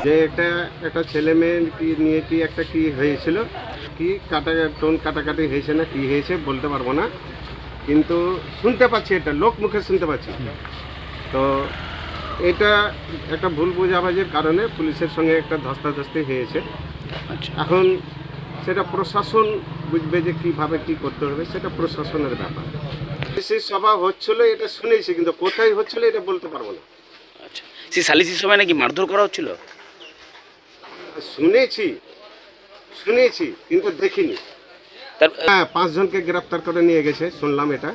যে একটা ছেলে মেয়ে নিয়ে একটা কি হয়েছিল, কি টোন কাটাকাটি হয়েছে না কি হয়েছে বলতে পারবো না, কিন্তু শুনতে পাচ্ছি, এটা লোক মুখে শুনতে পাচ্ছি। তো এটা একটা ভুল বোঝাবুঝির কারণে পুলিশের সঙ্গে একটা ধস্তাধস্তি হয়েছে। আচ্ছা, এখন সেটা প্রশাসন বুঝবে যে কীভাবে কী করতে হবে, সেটা প্রশাসনের ব্যাপার। সেই সভা হচ্ছিল এটা শুনেছি, কিন্তু কোথায় হচ্ছিল এটা বলতে পারবো না। আচ্ছা। সেই সালিসির সময় নাকি মারধর করা হচ্ছিল? শুনেছি কিন্তু দেখিনি। তার হ্যাঁ, 5 জনকে গ্রেপ্তার করে নিয়ে গেছে শুনলাম। এটা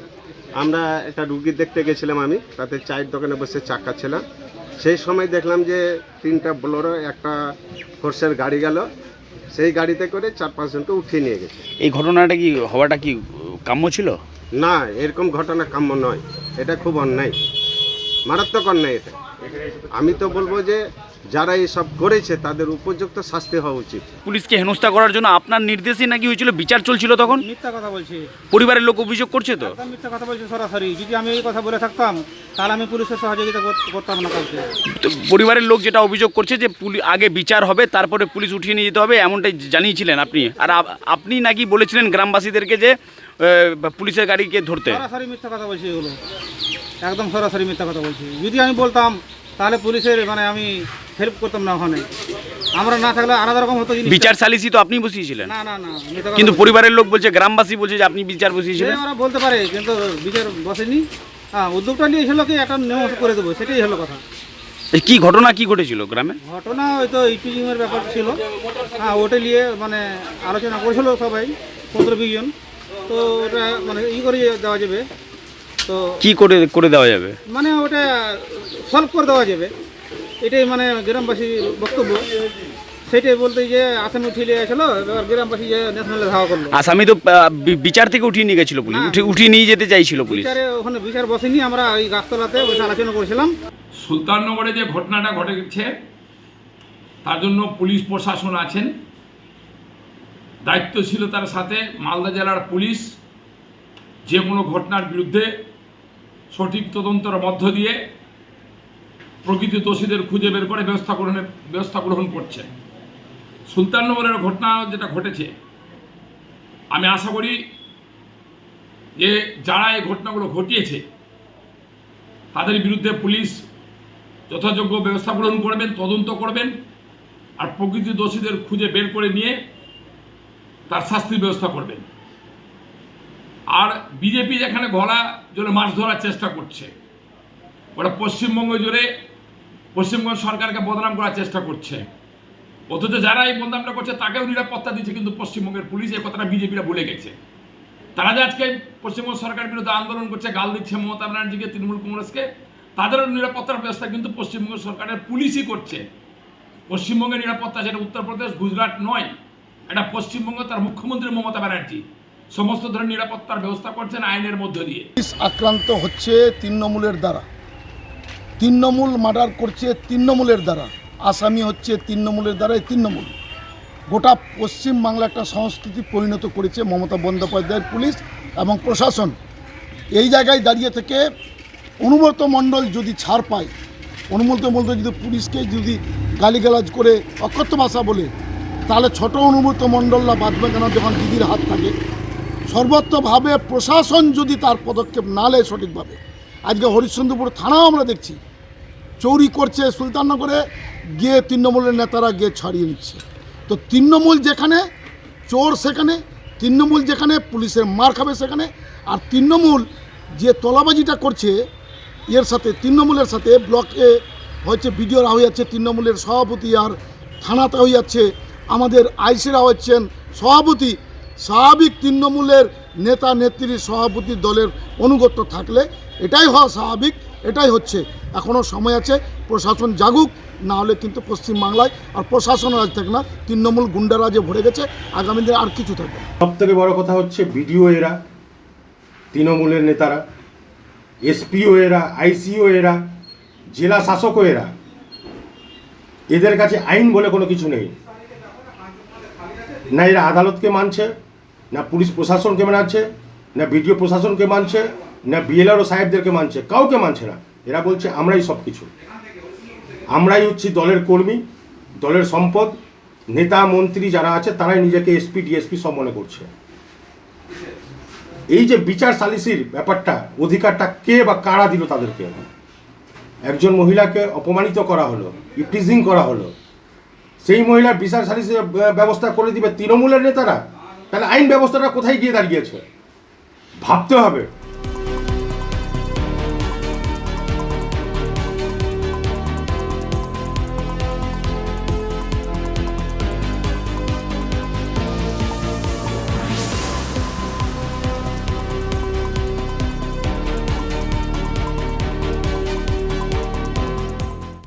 আমরা একটা রুগী দেখতে গেছিলাম, আমি তাতে চায়ের দোকানে বসে চা খাচ্ছিলাম। সেই সময় দেখলাম যে 3টা বোলেরো, একটা ফোর্সের গাড়ি গেল, সেই গাড়িতে করে 4-5 জনকে উঠিয়ে নিয়ে গেছে। এই ঘটনাটা কি হওয়াটা কি কাম্য ছিল? না, এরকম ঘটনা কাম্য নয়, এটা খুব অন্যায়, মারাত্মক অন্যায়। এটা আমি তো বলবো যে যারা এইসব করেছে তাদের উপযুক্ত শাস্তি হওয়া উচিত। পুলিশকে হেনস্থা করার জন্য আপনার নির্দেশই নাকি হয়েছিল, বিচার চলছিল তখন? মিথ্যা কথা বলছি, পরিবারের লোক অভিযোগ করছে তো। একদম মিথ্যা কথা বলছি সরাসরি। যদি আমি এই কথা বলে থাকতাম তাহলে আমি পুলিশের সহযোগিতা করতাম না কাউকে। তো পরিবারের লোক যেটা অভিযোগ করছে যে আগে বিচার হবে, তারপরে পুলিশ উঠিয়ে নিয়ে যেতে হবে, এমনটাই জানিয়েছিলেন আপনি। আর আপনি নাকি বলেছিলেন গ্রামবাসীদেরকে যে পুলিশের গাড়িকে ধরতে। সরাসরি মিথ্যা কথা বলছি এগুলো, একদম সরাসরি মিথ্যা কথা বলছি। যদি আমি বলতাম তাহলে পুলিশের আমি হেল্প করতাম না ওখানে। আমরা না থাকলে আলাদা রকম হতো জিনিস। বিচার সালিসি তো আপনি বসিয়েছিলেন। না না না, মিথ্যা কথা কিন্তু বলছি। পরিবারের লোক বলছে, গ্রামবাসী বলছে যে আপনি বিচার বসিয়েছিলেন। ওরা বলতে পারে, কিন্তু বিচার বসেনি। হ্যাঁ, উদ্যোগটা নিয়েছিল কি একটা নিয়ম করে দেবো, সেটাই হলো কথা। কি ঘটনা কি ঘটেছিল গ্রামে? ঘটনা হয়তো ইপিজিংয়ের ব্যাপার ছিল। হ্যাঁ, ওটা নিয়ে আলোচনা করেছিল সবাই, 15-20 জন। তো ওটা করে দেওয়া যাবে। তো কি করে দেওয়া যাবে? ওটা সলভ করে দেওয়া যাবে, এটাই গ্রামবাসীর বক্তব্য। সেটাই বলতে যে আসামি উঠিয়ে নিয়ে গেছিলো, এবার গ্রামবাসী যে ন্যাশনালে ধাওয়া করলো। আসামি তো বিচার থেকে উঠিয়ে নিয়ে গেছিল পুলিশ, উঠিয়ে নিয়ে যেতে চাইছিল পুলিশ। ওখানে বিচার বসেনি, আমরা ওই গাছতলাতে বসে আলোচনা করেছিলাম। সুলতাননগরে যে ঘটনাটা ঘটেছে তার জন্য পুলিশ প্রশাসন আছেন, দায়িত্বশীলতার সাথে মালদা জেলার পুলিশ যে কোনো ঘটনার বিরুদ্ধে সঠিক তদন্তের মধ্য দিয়ে প্রকৃত দোষীদের খুঁজে বের করে ব্যবস্থা গ্রহণ করছে। সুলতাননগরের ঘটনা যেটা ঘটেছে, আমি আশা করি যে যারা এই ঘটনাগুলো ঘটিয়েছে তাদের বিরুদ্ধে পুলিশ যথাযোগ্য ব্যবস্থা গ্রহণ করবেন, তদন্ত করবেন, আর প্রকৃত দোষীদের খুঁজে বের করে নিয়ে তার শাস্তির ব্যবস্থা করবেন। আর বিজেপি যেখানে গলা জোরে মাছ ধরার চেষ্টা করছে, ওরা পশ্চিমবঙ্গ জুড়ে পশ্চিমবঙ্গ সরকারকে বদনাম করার চেষ্টা করছে, অথচ যারা এই বদনামটা করছে তাকেও নিরাপত্তা দিচ্ছে কিন্তু পশ্চিমবঙ্গের পুলিশ। এই কথাটা বিজেপিরা ভুলে গেছে। তারা যে আজকে পশ্চিমবঙ্গ সরকারের বিরুদ্ধে আন্দোলন করছে, গাল দিচ্ছে মমতা ব্যানার্জিকে, তৃণমূল কংগ্রেসকে, তাদেরও নিরাপত্তার ব্যবস্থা কিন্তু পশ্চিমবঙ্গ সরকারের পুলিশই করছে। পশ্চিমবঙ্গের নিরাপত্তা সেটা উত্তরপ্রদেশ, গুজরাট নয়, এটা পশ্চিমবঙ্গ, তার মুখ্যমন্ত্রী মমতা ব্যানার্জি সমস্ত ধরনের নিরাপত্তার ব্যবস্থা করছেন আইনের মধ্য দিয়ে। আক্রান্ত হচ্ছে তৃণমূলের দ্বারা, তৃণমূল মার্ডার করছে তৃণমূলের দ্বারা, আসামি হচ্ছে তৃণমূলের দ্বারা। তৃণমূল গোটা পশ্চিম বাংলা একটা সংস্কৃতি পরিণত করেছে মমতা বন্দ্যোপাধ্যায়ের পুলিশ এবং প্রশাসন। এই জায়গায় দাঁড়িয়ে থেকে অনুব্রত মণ্ডল যদি ছাড় পায়, অনুব্রত মণ্ডল যদি পুলিশকে যদি গালিগালাজ করে অকথ্য ভাষা বলে, তাহলে ছোট অনুব্রত মণ্ডলরা বাঁচবে কেন যখন দিদির হাত থাকে? সর্বত্রভাবে প্রশাসন যদি তার পদক্ষেপ না নেয় সঠিকভাবে, আজকে হরিশ্চন্দ্রপুর থানাও আমরা দেখছি চৌরি করছে, সুলতাননগরে গিয়ে তৃণমূলের নেতারা গিয়ে ছাড়িয়ে নিচ্ছে। তো তৃণমূল যেখানে চোর সেখানে, তৃণমূল যেখানে পুলিশের মার খাবে সেখানে। আর তৃণমূল যে তলাবাজিটা করছে এর সাথে, তৃণমূলের সাথে ব্লকে হচ্ছে বিডিওরা হয়ে যাচ্ছে তৃণমূলের সভাপতি, আর থানাতে হয়ে যাচ্ছে আমাদের আইসিরা হচ্ছেন সভাপতি। স্বাভাবিক তৃণমূলের নেতা নেত্রীর সভাপতি দলের অনুগত থাকলে এটাই হওয়া স্বাভাবিক, এটাই হচ্ছে। এখনও সময় আছে, প্রশাসন জাগুক, না হলে কিন্তু পশ্চিমবাংলায় আর প্রশাসন রাজ থাকে না, তৃণমূল গুন্ডারাজে ভরে গেছে, আগামী দিনে আর কিছু থাকবে না। সবথেকে বড় কথা হচ্ছে বিডিও এরা, তৃণমূলের নেতারা, এসপিও এরা, আইসিও এরা, জেলা শাসকও এরা, এদের কাছে আইন বলে কোনো কিছু নেই। না এরা আদালতকে মানছে, না পুলিশ প্রশাসনকে মানছে, না বিডিও প্রশাসনকে মানছে, না বিএলআরও সাহেবদেরকে মানছে, কাউকে মানছে না। এরা বলছে আমরাই সব কিছু, আমরাই হচ্ছি দলের কর্মী, দলের সম্পদ, নেতা মন্ত্রী যারা আছে তারাই নিজেকে এসপি ডিএসপি সব মনে করছে। এই যে বিচার সালিসির ব্যাপারটা, অধিকারটা কে বা কারা দিল তাদেরকে? একজন মহিলাকে অপমানিত করা হলো, ইপটিজিং করা হলো, সেই মহিলার বিচার সালিসির ব্যবস্থা করে দিবে তৃণমূলের নেতারা? তাহলে আইন ব্যবস্থাটা কোথায় গিয়ে দাঁড়িয়েছে ভাবতে হবে।